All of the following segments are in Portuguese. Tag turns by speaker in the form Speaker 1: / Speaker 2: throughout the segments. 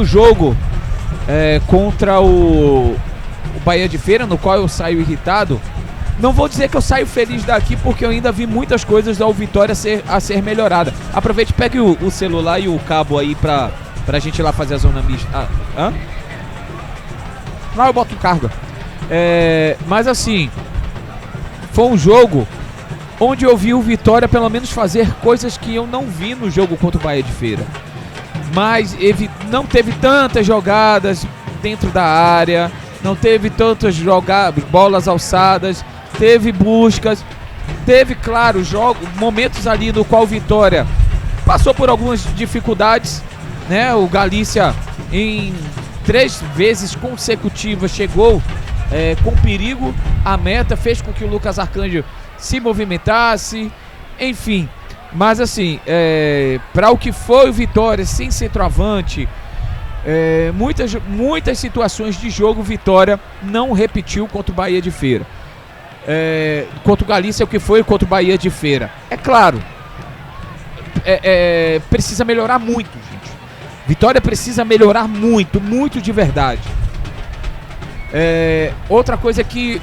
Speaker 1: jogo contra o Bahia de Feira, no qual eu saio irritado, não vou dizer que eu saio feliz daqui, porque eu ainda vi muitas coisas da Vitória a ser melhorada. Aproveite, pegue o celular e o cabo aí pra gente ir lá fazer a zona mista. Lá eu boto carga. Mas assim, foi um jogo onde eu vi o Vitória pelo menos fazer coisas que eu não vi no jogo contra o Bahia de Feira. Mas não teve tantas jogadas dentro da área, não teve tantas bolas alçadas, teve buscas, teve, claro, momentos ali no qual o Vitória passou por algumas dificuldades, né? O Galícia em 3 vezes consecutivas chegou com perigo à meta, fez com que o Lucas Arcanjo se movimentasse, enfim. Mas assim, para o que foi o Vitória sem centroavante, muitas situações de jogo, Vitória não repetiu contra o Bahia de Feira. Contra o Galícia, o que foi contra o Bahia de Feira. É claro, precisa melhorar muito, gente. Vitória precisa melhorar muito, muito de verdade. Outra coisa que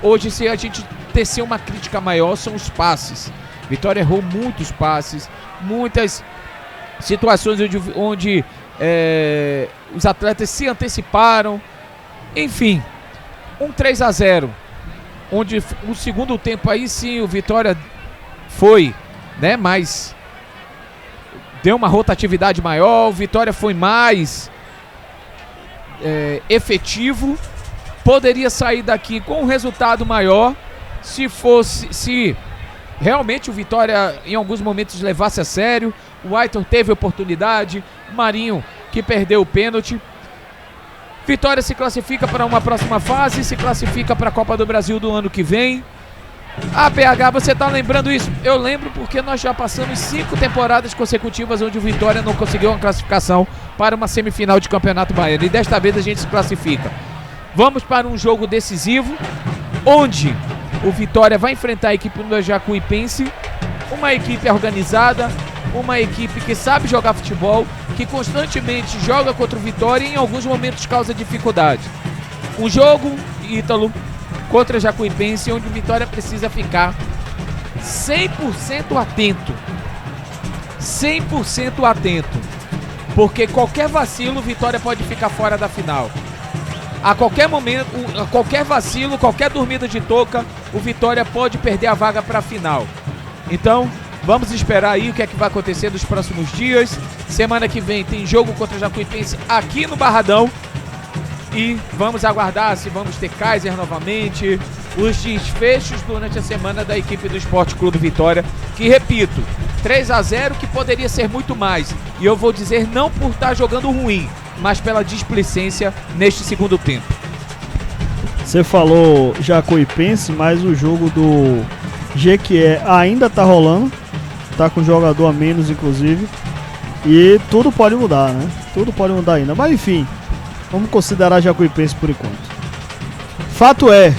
Speaker 1: hoje, se a gente tecer uma crítica maior, são os passes. Vitória errou muitos passes, muitas situações onde os atletas se anteciparam. Enfim, um 3-0, onde o segundo tempo aí sim o Vitória foi, né, mais, deu uma rotatividade maior, o Vitória foi mais efetivo, poderia sair daqui com um resultado maior se realmente o Vitória em alguns momentos levasse a sério. O Aitor teve oportunidade, o Marinho que perdeu o pênalti. Vitória se classifica para uma próxima fase, se classifica para a Copa do Brasil do ano que vem. PH, você tá lembrando isso? Eu lembro, porque nós já passamos 5 temporadas consecutivas onde o Vitória não conseguiu uma classificação para uma semifinal de Campeonato Baiano, e desta vez a gente se classifica. Vamos para um jogo decisivo, onde o Vitória vai enfrentar a equipe do Jacuipense, uma equipe organizada, uma equipe que sabe jogar futebol, que constantemente joga contra o Vitória e em alguns momentos causa dificuldade. Um jogo, Ítalo, contra a Jacuipense, onde o Vitória precisa ficar 100% atento. 100% atento. Porque qualquer vacilo, o Vitória pode ficar fora da final. A qualquer momento, a qualquer vacilo, qualquer dormida de touca, o Vitória pode perder a vaga para a final. Então, vamos esperar aí o que é que vai acontecer nos próximos dias. Semana que vem tem jogo contra o Jacuipense aqui no Barradão. E vamos aguardar se vamos ter Kaiser novamente, os desfechos durante a semana da equipe do Esporte Clube Vitória, que, repito, 3-0, que poderia ser muito mais. E eu vou dizer não por estar jogando ruim, mas pela displicência neste segundo tempo.
Speaker 2: Você falou Jacuipense, mas o jogo do Jequié ainda tá rolando, tá com jogador a menos inclusive, e tudo pode mudar, né? Tudo pode mudar ainda, mas enfim, vamos considerar Jacuipense por enquanto. Fato é,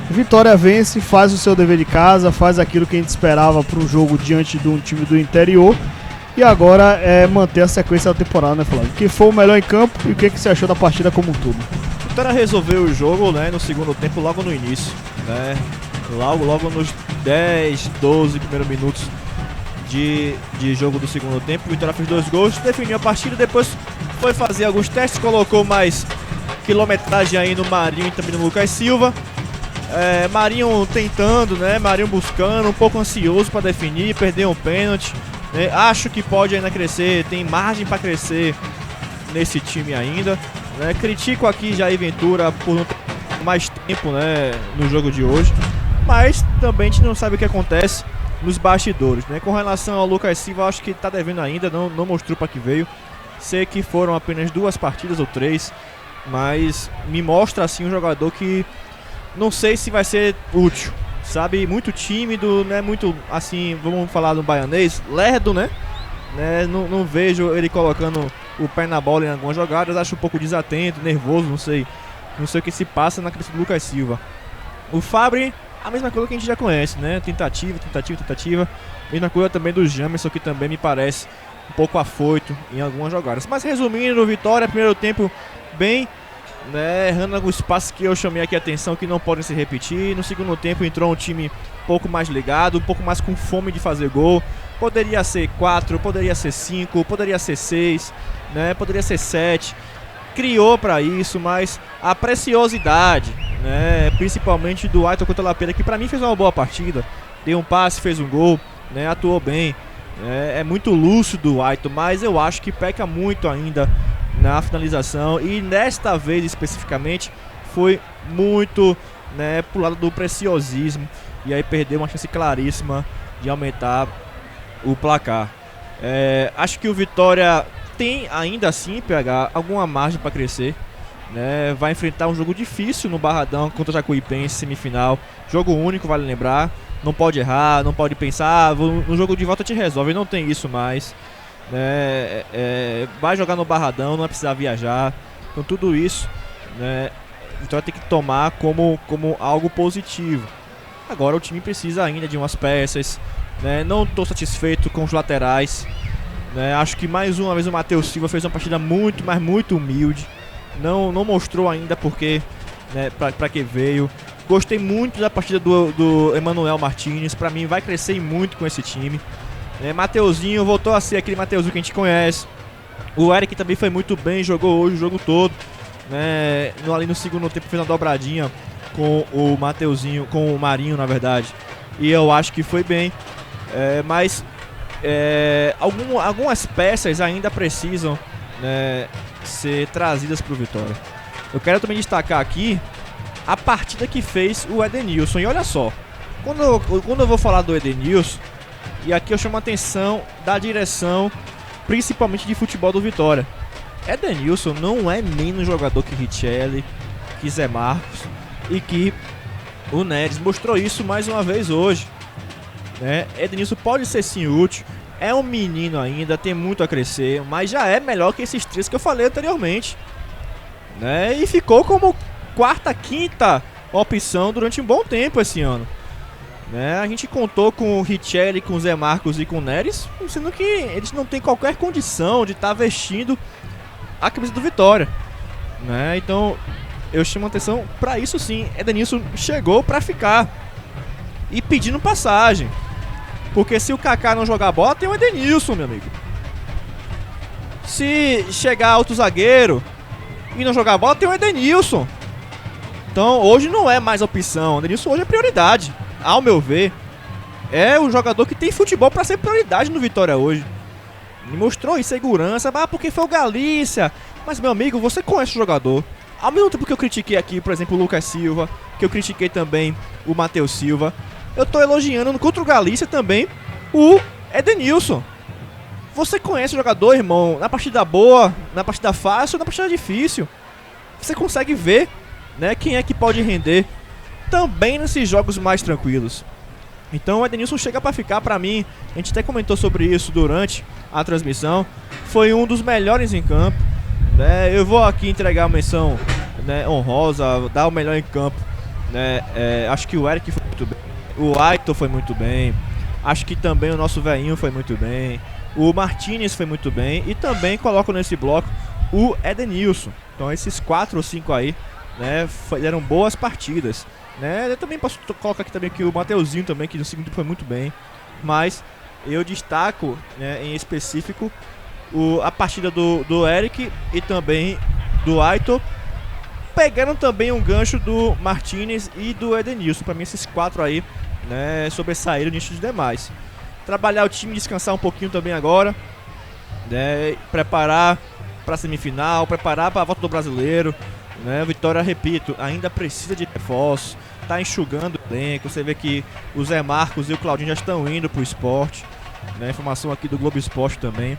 Speaker 2: Vitória vence, faz o seu dever de casa, faz aquilo que a gente esperava para um jogo diante de um time do interior. E agora é manter a sequência da temporada, né, Flávio? Quem foi o melhor em campo e o que você achou da partida como um todo?
Speaker 3: Vitória resolveu o jogo, né, no segundo tempo, logo no início, né? Logo nos 10, 12 primeiros minutos de jogo do segundo tempo. Vitória fez 2 gols, definiu a partida, depois foi fazer alguns testes, colocou mais quilometragem aí no Marinho e também no Lucas Silva. Marinho tentando, né? Marinho buscando, um pouco ansioso para definir, perdeu um pênalti. Acho que pode ainda crescer, tem margem para crescer nesse time ainda, né? Critico aqui Jair Ventura por não ter mais tempo, né, no jogo de hoje, mas também a gente não sabe o que acontece nos bastidores, né? Com relação ao Lucas Silva, acho que está devendo ainda, não mostrou para que veio. Sei que foram apenas 2 partidas ou 3, mas me mostra assim um jogador que não sei se vai ser útil, sabe? Muito tímido, né? Muito, assim, vamos falar no baianês, lerdo, né? Não vejo ele colocando o pé na bola em algumas jogadas. Acho um pouco desatento, nervoso, não sei o que se passa na cabeça do Lucas Silva. O Fabri, a mesma coisa que a gente já conhece, né? Tentativa. Mesma coisa também do Jamerson, que também me parece um pouco afoito em algumas jogadas. Mas resumindo, o Vitória, primeiro tempo bem, né, errando alguns passos que eu chamei aqui a atenção que não podem se repetir. No segundo tempo entrou um time um pouco mais ligado, um pouco mais com fome de fazer gol. Poderia ser 4, poderia ser 5, poderia ser 6, né, poderia ser 7. Criou para isso, mas a preciosidade, né, principalmente do Aitor contra a Lapera, que para mim fez uma boa partida, deu um passe, fez um gol, né, atuou bem. É muito lúcido o Aitor, mas eu acho que peca muito ainda na finalização, e nesta vez especificamente foi muito, né, pro lado do preciosismo, e aí perdeu uma chance claríssima de aumentar o placar. Acho que o Vitória tem ainda assim, PH, alguma margem para crescer, né? Vai enfrentar um jogo difícil no Barradão contra o Jacuipense, semifinal, jogo único, vale lembrar. Não pode errar, não pode pensar, no jogo de volta te resolve, não tem isso mais, né? Vai jogar no Barradão, não vai precisar viajar. Então tudo isso, né, então vai ter que tomar como algo positivo. Agora o time precisa ainda de umas peças, né? Não estou satisfeito com os laterais, né? Acho que mais uma vez o Matheus Silva fez uma partida muito, mas muito humilde. Não mostrou ainda porque, né, pra que veio. Gostei muito da partida do Emanuel Martins. Pra mim vai crescer muito com esse time, né? Mateuzinho voltou a ser aquele Mateuzinho que a gente conhece. O Eric também foi muito bem, jogou hoje o jogo todo, né? Ali no segundo tempo fez uma dobradinha com o Mateuzinho, com o Marinho, na verdade. E eu acho que foi bem, mas algumas peças ainda precisam, né, ser trazidas para o Vitória. Eu quero também destacar aqui a partida que fez o Edenilson. E olha só, quando eu vou falar do Edenilson, e aqui eu chamo a atenção da direção, principalmente de futebol do Vitória. Edenilson não é menos jogador que Richelli, que Zé Marcos e que o Neres. Mostrou isso mais uma vez hoje, né? Edenilson pode ser sim útil, é um menino ainda, tem muito a crescer, mas já é melhor que esses três que eu falei anteriormente, né? E ficou como quarta, quinta opção durante um bom tempo esse ano, né? A gente contou com o Richelli, com o Zé Marcos e com o Neres, sendo que eles não têm qualquer condição de estar vestindo a camisa do Vitória, né? Então eu chamo a atenção para isso sim. Edenilson chegou para ficar e pedindo passagem, porque se o Kaká não jogar bola, tem o Edenilson, meu amigo. Se chegar outro zagueiro e não jogar bola, tem o Edenilson. Então hoje não é mais opção, o Edenilson hoje é prioridade, ao meu ver. É o jogador que tem futebol para ser prioridade no Vitória hoje. Me mostrou insegurança, porque foi o Galícia. Mas, meu amigo, você conhece o jogador. Ao mesmo tempo que eu critiquei aqui, por exemplo, o Lucas Silva, que eu critiquei também o Matheus Silva, eu tô elogiando contra o Galícia também o Edenilson. Você conhece o jogador, irmão, na partida boa, na partida fácil, na partida difícil. Você consegue ver, né, quem é que pode render também nesses jogos mais tranquilos. Então o Edenilson chega para ficar. Pra mim, a gente até comentou sobre isso durante a transmissão, foi um dos melhores em campo, né? Eu vou aqui entregar uma menção, né, honrosa, dar o melhor em campo, né? Acho que o Eric foi muito bem, o Aitor foi muito bem, acho que também o nosso velhinho foi muito bem, o Martins foi muito bem, e também coloco nesse bloco o Edenilson. Então esses 4 ou 5 aí, né, fizeram boas partidas, né? Eu também posso colocar aqui também que o Mateuzinho também, que no segundo tempo foi muito bem, mas eu destaco, né, em específico a partida do Eric e também do Aitor, pegando também um gancho do Martins e do Edenilson. Para mim esses 4 aí, né, sobressaíram nisso dos demais. Trabalhar o time, descansar um pouquinho também agora, né, preparar para a semifinal, preparar para a volta do Brasileiro, né? Vitória, repito, ainda precisa de reforço, tá enxugando o elenco. Você vê que o Zé Marcos e o Claudinho já estão indo pro esporte, né? Informação aqui do Globo Esporte também.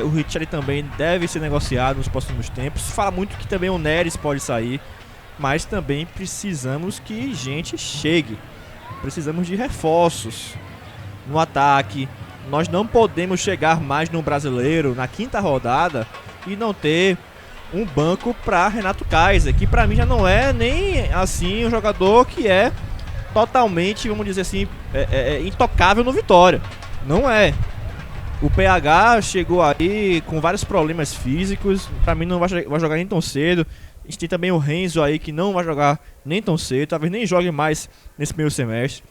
Speaker 3: O Richelli também deve ser negociado nos próximos tempos. Se fala muito que também o Neres pode sair, mas também precisamos que gente chegue. Precisamos de reforços no ataque. Nós não podemos chegar mais no Brasileiro, na 5ª rodada, e não ter um banco para Renato Kaiser, que para mim já não é nem assim um jogador que é totalmente, vamos dizer assim, intocável no Vitória. Não é. O PH chegou aí com vários problemas físicos. Pra mim não vai jogar nem tão cedo. A gente tem também o Renzo aí que não vai jogar nem tão cedo. Talvez nem jogue mais nesse primeiro semestre.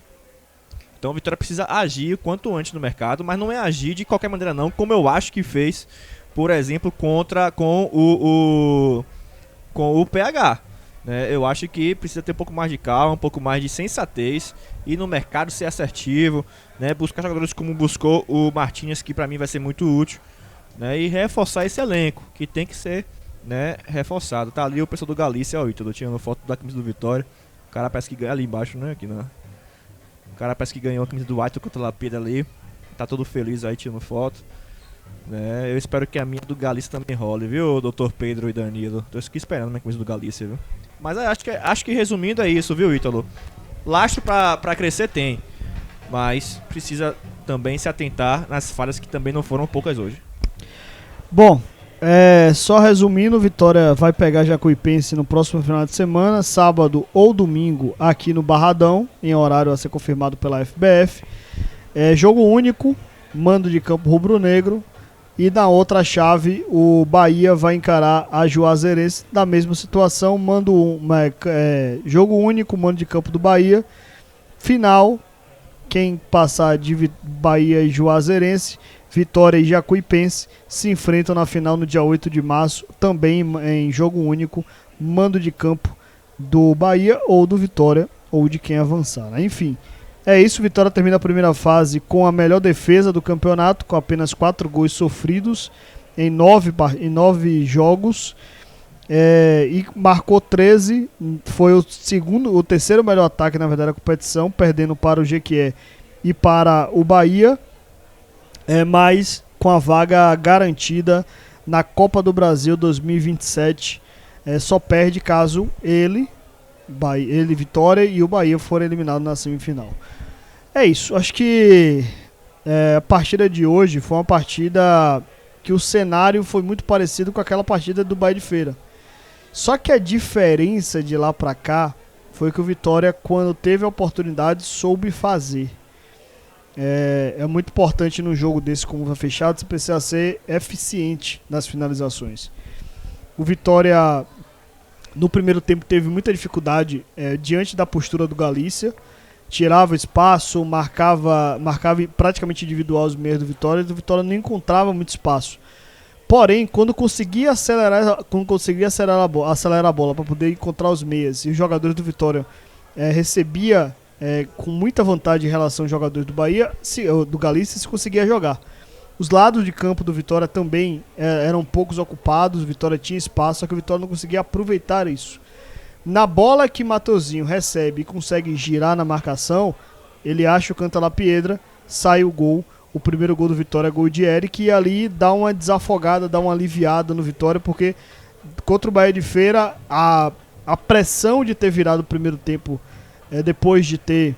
Speaker 3: Então o Vitória precisa agir o quanto antes no mercado. Mas não é agir de qualquer maneira não. Como eu acho que fez, por exemplo, com o PH. Né? Eu acho que precisa ter um pouco mais de calma, um pouco mais de sensatez. Ir no mercado, ser assertivo, né? Buscar jogadores como buscou o Martínez, que pra mim vai ser muito útil, né? E reforçar esse elenco, que tem que ser, né, reforçado. Tá ali o pessoal do Galícia, ó, Ítalo, tirando foto da camisa do Vitória. O cara parece que ganha ali embaixo, né? Aqui, né? O cara parece que ganhou a camisa do White contra a Lapida ali. Tá todo feliz aí tirando foto, né? Eu espero que a minha do Galícia também role, viu, doutor Pedro e Danilo? Tô aqui esperando a minha camisa do Galícia, viu? Mas acho que resumindo é isso, viu, Ítalo? Lastro pra crescer tem, mas precisa também se atentar nas falhas que também não foram poucas hoje.
Speaker 2: Bom, só resumindo, Vitória vai pegar Jacuipense no próximo final de semana, sábado ou domingo, aqui no Barradão, em horário a ser confirmado pela FBF. Jogo único, mando de campo rubro-negro. E na outra chave, o Bahia vai encarar a Juazeirense da mesma situação. Jogo único, mando de campo do Bahia. Final, quem passar de Bahia e Juazeirense, Vitória e Jacuipense se enfrentam na final no dia 8 de março, também em jogo único, mando de campo do Bahia ou do Vitória, ou de quem avançar, né? Enfim, é isso. Vitória termina a primeira fase com a melhor defesa do campeonato, com apenas 4 gols sofridos em 9 jogos, e marcou 13. Foi o terceiro melhor ataque, na verdade, da competição, perdendo para o Jequié e para o Bahia, mas com a vaga garantida na Copa do Brasil 2027. Só perde caso ele, Vitória e o Bahia forem eliminados na semifinal. É isso, acho que a partida de hoje foi uma partida que o cenário foi muito parecido com aquela partida do Bahia de Feira. Só que a diferença de lá pra cá foi que o Vitória, quando teve a oportunidade, soube fazer. É muito importante num jogo desse como tá fechado, você precisa ser eficiente nas finalizações. O Vitória no primeiro tempo teve muita dificuldade diante da postura do Galícia. Tirava espaço, marcava praticamente individual os meios do Vitória, e o Vitória não encontrava muito espaço. Porém, quando conseguia acelerar a bola para poder encontrar os meias, e os jogadores do Vitória recebia com muita vantagem em relação aos jogadores do Bahia, do Galícia, se conseguia jogar. Os lados de campo do Vitória também eram poucos ocupados, o Vitória tinha espaço, só que o Vitória não conseguia aproveitar isso. Na bola que Mateuzinho recebe e consegue girar na marcação, ele acha o Canta-La-Piedra, sai o gol. O primeiro gol do Vitória é gol de Eric, e ali dá uma desafogada, dá uma aliviada no Vitória, porque contra o Bahia de Feira, a pressão de ter virado o primeiro tempo, depois de ter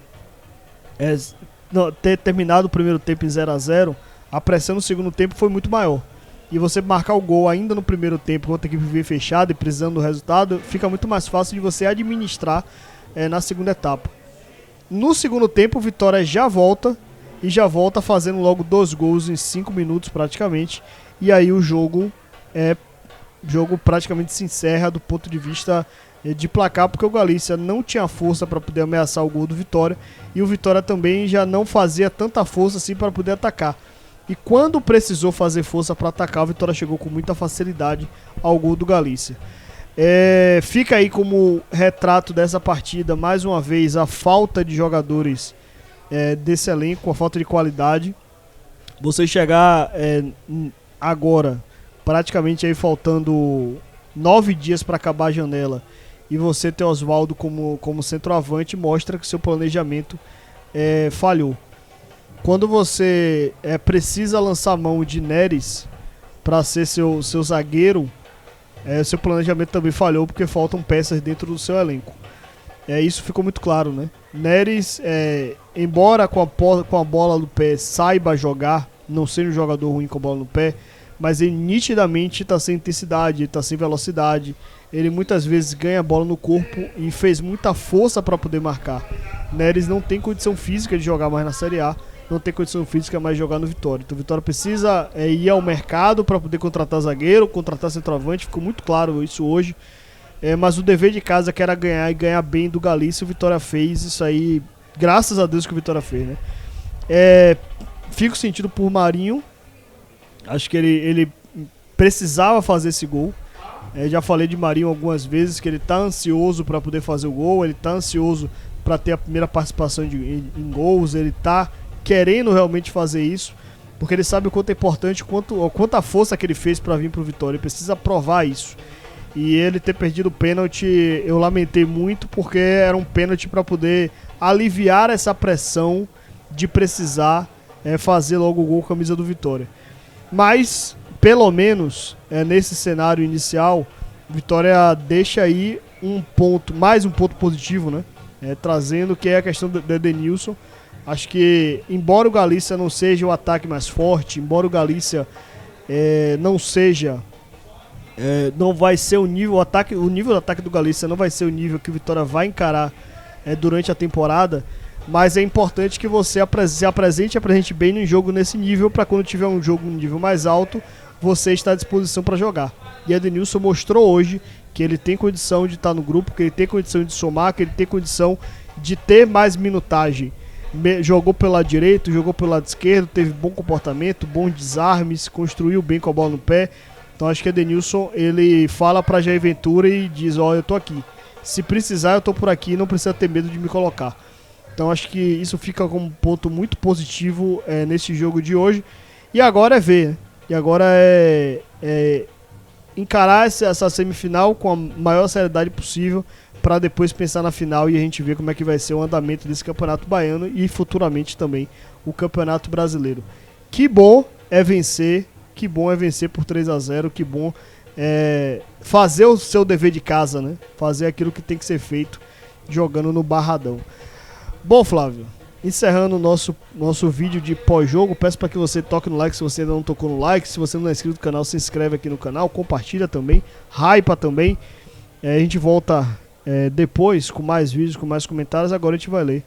Speaker 2: terminado o primeiro tempo em 0-0, a pressão no segundo tempo foi muito maior. E você marcar o gol ainda no primeiro tempo, contra a equipe vir fechada e precisando do resultado, fica muito mais fácil de você administrar na segunda etapa. No segundo tempo, o Vitória já volta fazendo logo 2 gols em 5 minutos praticamente. E aí o jogo praticamente se encerra do ponto de vista de placar, porque o Galícia não tinha força para poder ameaçar o gol do Vitória, e o Vitória também já não fazia tanta força assim para poder atacar. E quando precisou fazer força para atacar, o Vitória chegou com muita facilidade ao gol do Galícia. Fica aí como retrato dessa partida, mais uma vez, a falta de jogadores desse elenco, a falta de qualidade. Você chegar agora, praticamente aí faltando 9 dias para acabar a janela, e você ter Oswaldo como centroavante, mostra que seu planejamento falhou. Quando você precisa lançar mão de Neres para ser seu zagueiro, seu planejamento também falhou, porque faltam peças dentro do seu elenco. Isso ficou muito claro, né? Neres, embora com a bola no pé saiba jogar, não seja um jogador ruim com a bola no pé, mas ele nitidamente está sem intensidade, está sem velocidade. Ele muitas vezes ganha a bola no corpo e fez muita força para poder marcar. Neres não tem condição física de jogar mais na Série A. não tem condição física mais de jogar no Vitória. Então o Vitória precisa ir ao mercado para poder contratar zagueiro, contratar centroavante, ficou muito claro isso hoje. Mas o dever de casa que era ganhar e ganhar bem do Galícia, o Vitória fez isso aí, graças a Deus que o Vitória fez, né? Fico sentido por Marinho, acho que ele precisava fazer esse gol. Já falei de Marinho algumas vezes que ele tá ansioso para poder fazer o gol, ele tá ansioso para ter a primeira participação em gols, ele tá querendo realmente fazer isso, porque ele sabe o quanto é importante, quanta força que ele fez para vir pro Vitória, ele precisa provar isso. E ele ter perdido o pênalti, eu lamentei muito, porque era um pênalti para poder aliviar essa pressão de precisar fazer logo o gol com a camisa do Vitória. Mas, pelo menos, nesse cenário inicial, Vitória deixa aí mais um ponto positivo, né? Trazendo que é a questão do Edenilson. Acho que, embora o Galícia não seja o ataque mais forte, embora o Galícia não seja... não vai ser o nível do ataque do Galícia não vai ser o nível que o Vitória vai encarar durante a temporada, mas é importante que você se apresente bem no jogo nesse nível, para quando tiver um jogo um nível mais alto, você está à disposição para jogar. E Edenilson mostrou hoje que ele tem condição de estar no grupo, que ele tem condição de somar, que ele tem condição de ter mais minutagem. Jogou pelo lado direito, jogou pelo lado esquerdo, teve bom comportamento, bons desarmes, construiu bem com a bola no pé. Então acho que Edenilson, ele fala pra Jair Ventura e diz, eu tô aqui. Se precisar, eu tô por aqui, não precisa ter medo de me colocar. Então acho que isso fica como um ponto muito positivo nesse jogo de hoje. E agora é ver, né? E agora é encarar essa semifinal com a maior seriedade possível, para depois pensar na final e a gente ver como é que vai ser o andamento desse Campeonato Baiano e futuramente também o Campeonato Brasileiro. Que bom é vencer por 3-0, que bom fazer o seu dever de casa, né? Fazer aquilo que tem que ser feito jogando no Barradão. Bom, Flávio, encerrando o nosso vídeo de pós-jogo, peço para que você toque no like se você ainda não tocou no like. Se você não é inscrito no canal, se inscreve aqui no canal, compartilha também, hypa também. A gente volta depois com mais vídeos, com mais comentários. Agora a gente vai ler